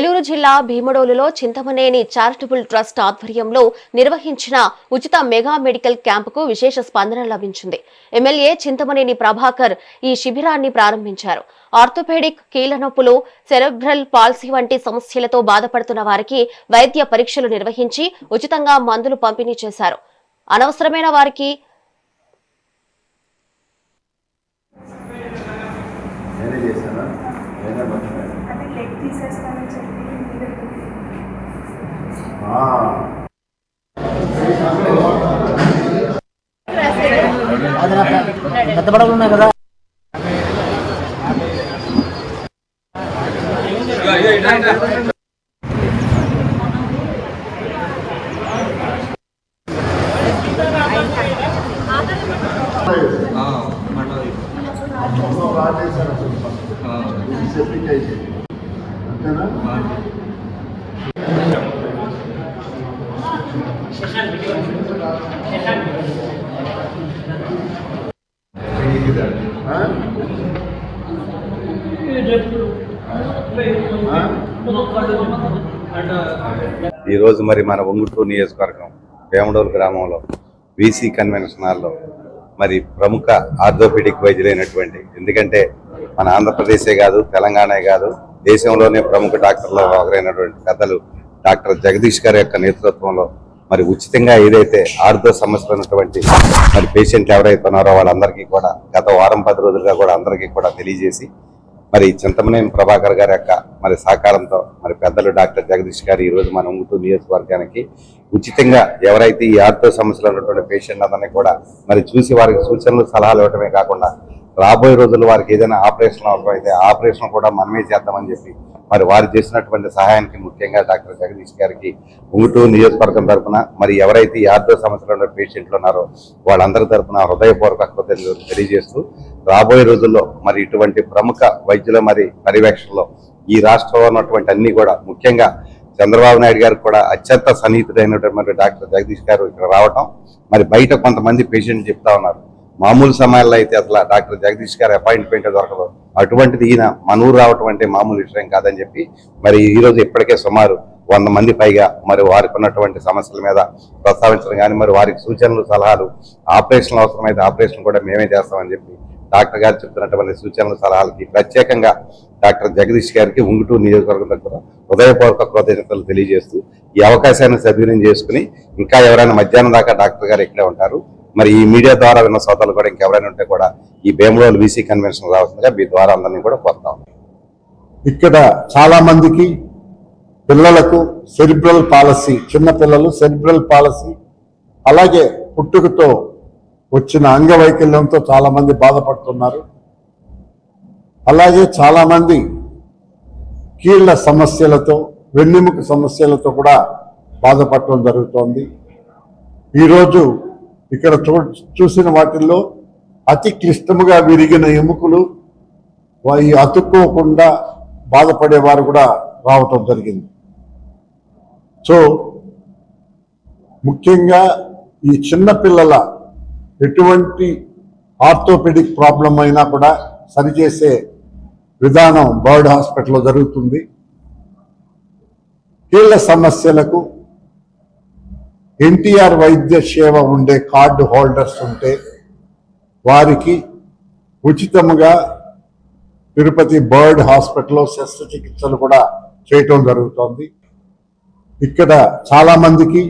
ఏలూరు జిల్లా భీమడోలులో Chintamaneni charitable trust ఆధ్వర్యంలో నిర్వహించిన ఉచిత మెగా మెడికల్ క్యాంపుకు విశేష స్పందన లభించింది. ఎమ్మెల్యే చింతమనేని ప్రభాకర్ ఈ శిబిరాన్ని ప్రారంభించారు. ఆర్థోపెడిక్, కీళ్ల నొప్పులు, సెరెబ్రల్ పాల్సీ వంటి సమస్యలతో బాధపడుతున్న వారికి వైద్య పరీక్షలు నిర్వహించి ఉచితంగా మందులు పంపిణీ చేశారు. అనవసరమైన వారికి పెద్ద పడవలు ఉన్నాయి కదా. ఈరోజు మరి మన ఉంగుటూరు నియోజకవర్గం భీమడోలు గ్రామంలో వీసీ కన్వెన్షన్ హాల్లో మరి ప్రముఖ ఆర్థోపెడిక్ వైద్యులైనటువంటి, ఎందుకంటే మన ఆంధ్రప్రదేశే కాదు, తెలంగాణే కాదు, దేశంలోనే ప్రముఖ డాక్టర్లు ఒకరైనటువంటి పెద్దలు డాక్టర్ జగదీష్ గారి యొక్క నేతృత్వంలో మరి ఉచితంగా ఏదైతే ఆర్థో సమస్యలు ఉన్నటువంటి మరి పేషెంట్లు ఎవరైతే ఉన్నారో వాళ్ళందరికీ కూడా గత వారం 10 రోజులుగా కూడా అందరికీ కూడా తెలియజేసి మరి చింతమనేని ప్రభాకర్ గారి యొక్క మరి సహకారంతో మరి పెద్దలు డాక్టర్ జగదీష్ గారు ఈరోజు మన ఉంగుటూరు నియోజకవర్గానికి ఉచితంగా ఎవరైతే ఈ ఆర్థో సమస్యలు ఉన్నటువంటి పేషెంట్లందరినీ కూడా మరి చూసి వారికి సూచనలు సలహాలు ఇవ్వడమే కాకుండా రాబోయే రోజుల్లో వారికి ఏదైనా ఆపరేషన్ అవసరమైతే ఆపరేషన్ కూడా మనమే చేద్దామని చెప్పి మరి వారు చేసినటువంటి సహాయానికి ముఖ్యంగా డాక్టర్ జగదీష్ గారికి ఉంగుటూరు నియోజకవర్గం తరఫున మరి ఎవరైతే ఈ ఆర్థో సమస్యలు ఉన్న పేషెంట్లు ఉన్నారో వాళ్ళందరి తరఫున హృదయపూర్వక కృతజ్ఞతలు తెలియజేస్తూ రాబోయే రోజుల్లో మరి ఇటువంటి ప్రముఖ వైద్యుల మరి పర్యవేక్షణలో ఈ రాష్ట్రంలో ఉన్నటువంటి అన్ని కూడా ముఖ్యంగా చంద్రబాబు నాయుడు గారికి కూడా అత్యంత సన్నిహితుడైనటువంటి డాక్టర్ జగదీష్ గారు ఇక్కడ రావటం, మరి బయట కొంతమంది పేషెంట్లు చెప్తా ఉన్నారు మామూలు సమయాల్లో అయితే అసలు డాక్టర్ జగదీష్ గారి అపాయింట్మెంట్ దొరకదు, అటువంటిది ఈయన మన ఊరు రావటం అంటే మామూలు విషయం కాదని చెప్పి మరి ఈరోజు ఇప్పటికే సుమారు 100 మంది పైగా మరి వారికి ఉన్నటువంటి సమస్యల మీద ప్రస్తావించడం కానీ మరి వారికి సూచనలు సలహాలు ఆపరేషన్ అవసరమైతే ఆపరేషన్ కూడా మేమే చేస్తామని చెప్పి డాక్టర్ గారు చెప్తున్నటువంటి సూచనలు సలహాలకి ప్రత్యేకంగా డాక్టర్ జగదీష్ గారికి ఉంగుటూరు నియోజకవర్గం దగ్గర హృదయపూర్వక కృతజ్ఞతలు తెలియజేస్తూ ఈ అవకాశాన్ని సద్వినియోగం చేసుకుని ఇంకా ఎవరైనా మధ్యాహ్నం దాకా డాక్టర్ గారు ఇక్కడే ఉంటారు. మరి ఈ మీడియా ద్వారా విన్న శ్రోతలు కూడా ఇంకెవరైనా ఉంటే కూడా ఈ భీమడోలు వీసీ కన్వెన్షన్ రావాల్సిందిగా మీ ద్వారా అందరినీ కూడా కోరుతాం. ఇక్కడ చాలా మందికి పిల్లలకు సెరిబ్రల్ పాలసీ, చిన్న పిల్లలు సెరిబ్రల్ పాలసీ, అలాగే పుట్టుకతో వచ్చిన అంగవైకల్యంతో చాలా మంది బాధపడుతున్నారు. అలాగే చాలా మంది కీళ్ల సమస్యలతో, వెన్నెముక సమస్యలతో కూడా బాధపడటం జరుగుతోంది. ఈరోజు ఇక్కడ చూసిన వాటిల్లో అతి క్లిష్టముగా విరిగిన ఎముకలు అతుక్కోకుండా బాధపడేవారు కూడా రావటం జరిగింది. సో ముఖ్యంగా ఈ చిన్నపిల్లల ఎటువంటి ఆర్థోపెడిక్ ప్రాబ్లం అయినా కూడా సరిచేసే విధానం బర్డ్ హాస్పిటల్లో జరుగుతుంది. కీళ్ల సమస్యలకు ఎన్టీఆర్ వైద్య సేవ ఉండే కార్డు హోల్డర్స్ ఉంటే వారికి ఉచితంగా తిరుపతి బర్డ్ హాస్పిటల్లో శస్త్రచికిత్సలు కూడా చేయటం జరుగుతోంది. ఇక్కడ చాలా మందికి